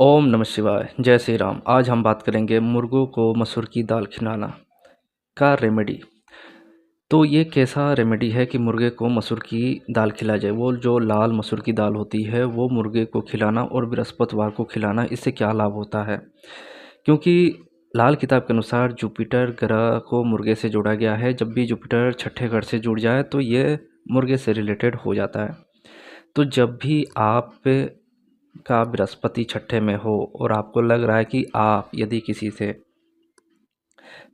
ओम नमः शिवाय, जय श्री राम। आज हम बात करेंगे मुर्गों को मसूर की दाल खिलाना का रेमेडी। तो ये कैसा रेमेडी है कि मुर्गे को मसूर की दाल खिलाई जाए। वो जो लाल मसूर की दाल होती है वो मुर्गे को खिलाना और बृहस्पतिवार को खिलाना, इससे क्या लाभ होता है। क्योंकि लाल किताब के अनुसार जुपिटर ग्रह को मुर्गे से जोड़ा गया है। जब भी जुपिटर छठे घर से जुड़ जाए तो ये मुर्गे से रिलेटेड हो जाता है। तो जब भी आप का बृहस्पति छठे में हो और आपको लग रहा है कि आप यदि किसी से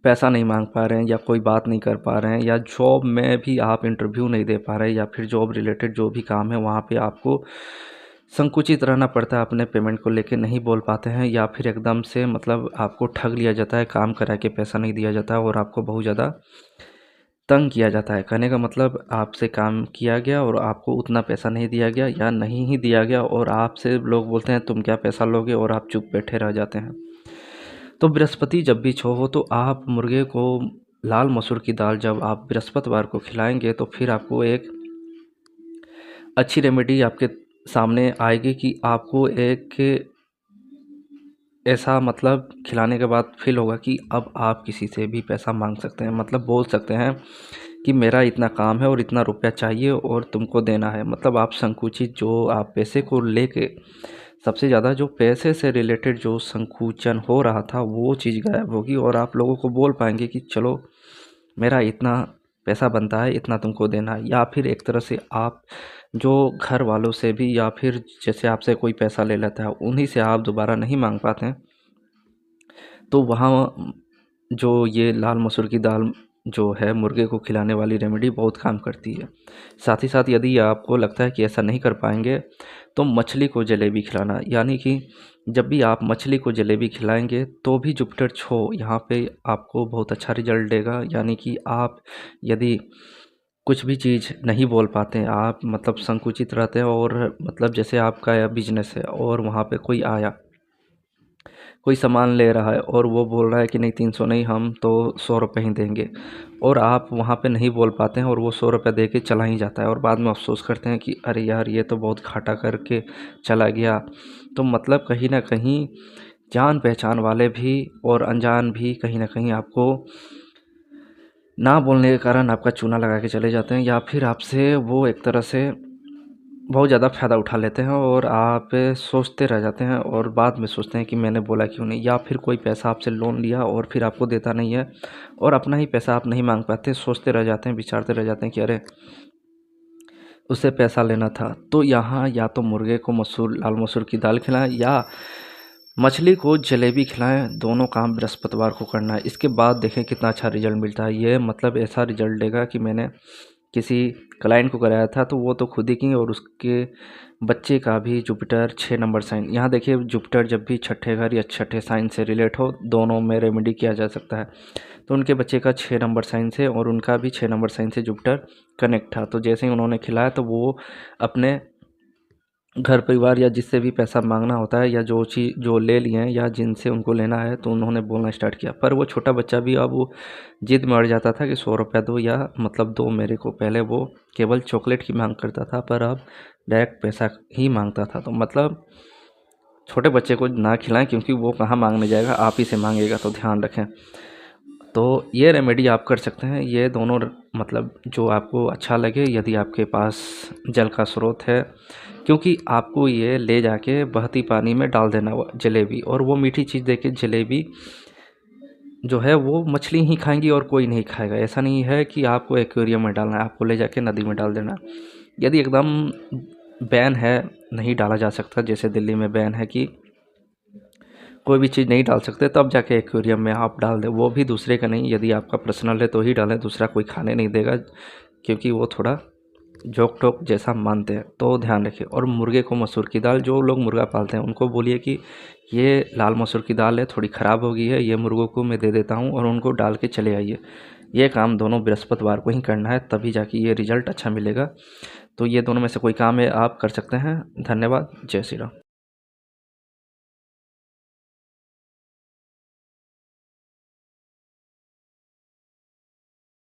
पैसा नहीं मांग पा रहे हैं या कोई बात नहीं कर पा रहे हैं या जॉब में भी आप इंटरव्यू नहीं दे पा रहे हैं या फिर जॉब रिलेटेड जो भी काम है वहाँ पे आपको संकुचित रहना पड़ता है, अपने पेमेंट को लेके नहीं बोल पाते हैं या फिर एकदम से मतलब आपको ठग लिया जाता है, काम करा के पैसा नहीं दिया जाता और आपको बहुत ज़्यादा तंग किया जाता है। कहने का मतलब आपसे काम किया गया और आपको उतना पैसा नहीं दिया गया या नहीं ही दिया गया और आपसे लोग बोलते हैं तुम क्या पैसा लोगे और आप चुप बैठे रह जाते हैं। तो बृहस्पति जब भी छो हो तो आप मुर्गे को लाल मसूर की दाल जब आप बृहस्पतिवार को खिलाएंगे तो फिर आपको एक अच्छी रेमेडी आपके सामने आएगी कि आपको एक ऐसा मतलब खिलाने के बाद फील होगा कि अब आप किसी से भी पैसा मांग सकते हैं, मतलब बोल सकते हैं कि मेरा इतना काम है और इतना रुपया चाहिए और तुमको देना है। मतलब आप संकुचित जो आप पैसे को लेके सबसे ज़्यादा जो पैसे से रिलेटेड जो संकुचन हो रहा था वो चीज़ गायब होगी और आप लोगों को बोल पाएंगे कि चलो मेरा इतना पैसा बनता है, इतना तुमको देना है। या फिर एक तरह से आप जो घर वालों से भी या फिर जैसे आपसे कोई पैसा ले लेता है उन्हीं से आप दोबारा नहीं मांग पाते हैं, तो वहाँ जो ये लाल मसूर की दाल जो है मुर्गे को खिलाने वाली रेमेडी बहुत काम करती है। साथ ही साथ यदि आपको लगता है कि ऐसा नहीं कर पाएंगे तो मछली को जलेबी खिलाना, यानी कि जब भी आप मछली को जलेबी खिलाएंगे तो भी जुपिटर छो यहाँ पे आपको बहुत अच्छा रिजल्ट देगा। यानी कि आप यदि कुछ भी चीज़ नहीं बोल पाते हैं, आप मतलब संकुचित रहते हैं और मतलब जैसे आपका बिजनेस है और वहाँ पे कोई आया, कोई सामान ले रहा है और वो बोल रहा है कि नहीं 300 नहीं, हम तो 100 रुपये ही देंगे और आप वहाँ पे नहीं बोल पाते हैं और वो 100 रुपये दे के चला ही जाता है और बाद में अफ़सोस करते हैं कि अरे यार ये तो बहुत घाटा करके चला गया। तो मतलब कहीं ना कहीं जान पहचान वाले भी और अनजान भी कहीं ना कहीं आपको ना बोलने के कारण आपका चूना लगा के चले जाते हैं या फिर आपसे वो एक तरह से बहुत ज़्यादा फ़ायदा उठा लेते हैं और आप सोचते रह जाते हैं और बाद में सोचते हैं कि मैंने बोला क्यों नहीं। या फिर कोई पैसा आपसे लोन लिया और फिर आपको देता नहीं है और अपना ही पैसा आप नहीं मांग पाते, सोचते रह जाते हैं, विचारते रह जाते हैं कि अरे उससे पैसा लेना था। तो यहाँ या तो मुर्गे को मसूर लाल मसूर की दाल खिलाएं या मछली को जलेबी खिलाएं, दोनों काम बृहस्पतिवार को करना है। इसके बाद देखें कितना अच्छा रिजल्ट मिलता है। ये मतलब ऐसा रिजल्ट देगा कि मैंने किसी क्लाइंट को कराया था तो वो तो खुद ही की और उसके बच्चे का भी जुपिटर 6 नंबर साइन। यहाँ देखिए जुपिटर जब भी छठे घर या छठे साइन से रिलेट हो दोनों में रेमेडी किया जा सकता है। तो उनके बच्चे का 6 नंबर साइन से और उनका भी 6 नंबर साइन से जुपिटर कनेक्ट था। तो जैसे ही उन्होंने खिलाया तो वो अपने घर परिवार या जिससे भी पैसा मांगना होता है या जो चीज़ जो ले लिए हैं या जिनसे उनको लेना है तो उन्होंने बोलना स्टार्ट किया। पर वो छोटा बच्चा भी अब वो जिद में अड़ जाता था कि 100 रुपया दो या मतलब दो मेरे को। पहले वो केवल चॉकलेट की मांग करता था पर अब डायरेक्ट पैसा ही मांगता था। तो मतलब छोटे बच्चे को ना खिलाएं क्योंकि वो कहाँ मांगने जाएगा, आप ही से मांगेगा, तो ध्यान रखें। तो ये रेमेडी आप कर सकते हैं। ये दोनों मतलब जो आपको अच्छा लगे, यदि आपके पास जल का स्रोत है, क्योंकि आपको ये ले जाके बहती पानी में डाल देना जलेबी, और वो मीठी चीज़ देके जलेबी जो है वो मछली ही खाएंगी और कोई नहीं खाएगा। ऐसा नहीं है कि आपको एक्वेरियम में डालना है, आपको ले जाके नदी में डाल देना। यदि एकदम बैन है, नहीं डाला जा सकता, जैसे दिल्ली में बैन है कि कोई भी चीज़ नहीं डाल सकते, तब जाके एक्वेरियम में आप डाल दें, वो भी दूसरे का नहीं। यदि आपका पर्सनल है तो ही डालें, दूसरा कोई खाने नहीं देगा क्योंकि वो थोड़ा जोक टोक जैसा मानते हैं। तो ध्यान रखिए। और मुर्गे को मसूर की दाल, जो लोग मुर्गा पालते हैं उनको बोलिए कि ये लाल मसूर की दाल है, थोड़ी ख़राब हो गई है, ये मुर्गों को मैं दे देता हूँ और उनको डाल के चले आइए। ये काम दोनों बृहस्पतिवार को ही करना है, तभी जाके ये रिज़ल्ट अच्छा मिलेगा। तो ये दोनों में से कोई काम है आप कर सकते हैं। धन्यवाद। जय श्री राम।